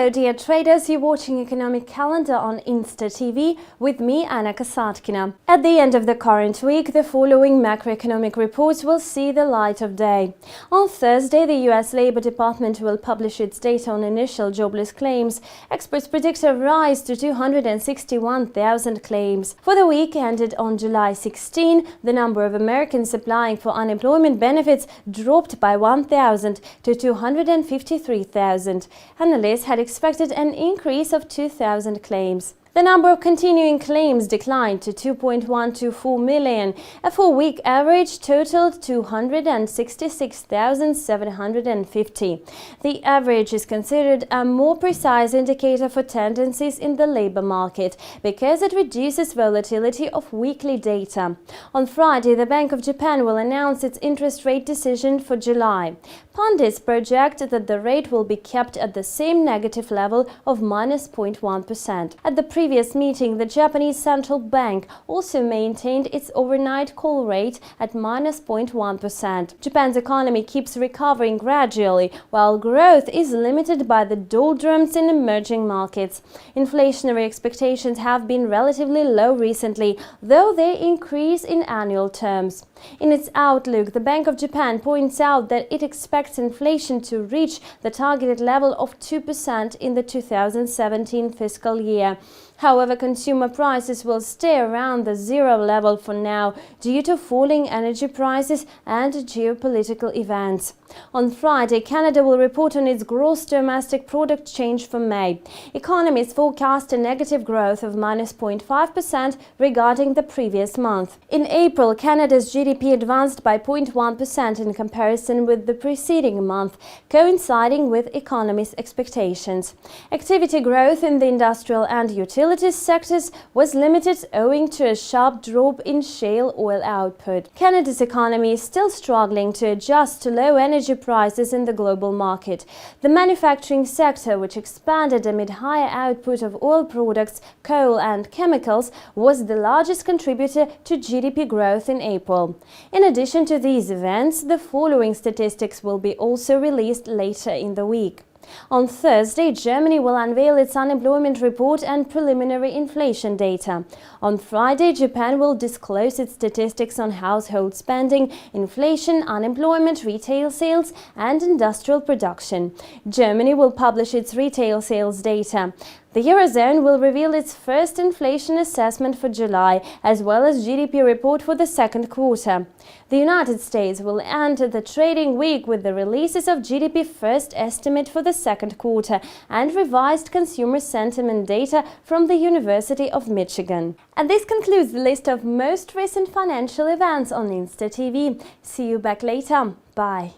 Hello dear traders, you're watching Economic Calendar on Insta TV with me, Anna Kasatkina. At the end of the current week, the following macroeconomic reports will see the light of day. On Thursday, the US Labor Department will publish its data on initial jobless claims. Experts predict a rise to 261,000 claims. For the week ended on July 16, the number of Americans applying for unemployment benefits dropped by 1,000 to 253,000. Analysts had expected an increase of 2,000 claims. The number of continuing claims declined to 2.124 million. A four-week average totaled 266,750. The average is considered a more precise indicator for tendencies in the labor market because it reduces volatility of weekly data. On Friday, the Bank of Japan will announce its interest rate decision for July. Pundits project that the rate will be kept at the same negative level of -0.1%. At the previous meeting, the Japanese central bank also maintained its overnight call rate at -0.1%. Japan's economy keeps recovering gradually, while growth is limited by the doldrums in emerging markets. Inflationary expectations have been relatively low recently, though they increase in annual terms. In its outlook, the Bank of Japan points out that it expects inflation to reach the targeted level of 2% in the 2017 fiscal year. However, consumer prices will stay around the zero level for now due to falling energy prices and geopolitical events. On Friday, Canada will report on its gross domestic product change for May. Economists forecast a negative growth of -0.5% regarding the previous month. In April, Canada's GDP advanced by 0.1% in comparison with the preceding month, coinciding with economists' expectations. Activity growth in the industrial and utilities sectors was limited owing to a sharp drop in shale oil output. Canada's economy is still struggling to adjust to low energy prices in the global market. The manufacturing sector, which expanded amid higher output of oil products, coal and chemicals, was the largest contributor to GDP growth in April. In addition to these events, the following statistics will be also released later in the week. On Thursday, Germany will unveil its unemployment report and preliminary inflation data. On Friday, Japan will disclose its statistics on household spending, inflation, unemployment, retail sales, and industrial production. Germany will publish its retail sales data. The Eurozone will reveal its first inflation assessment for July, as well as GDP report for the second quarter. The United States will end the trading week with the releases of GDP first estimate for the second quarter and revised consumer sentiment data from the University of Michigan. And this concludes the list of most recent financial events on Insta TV. See you back later. Bye.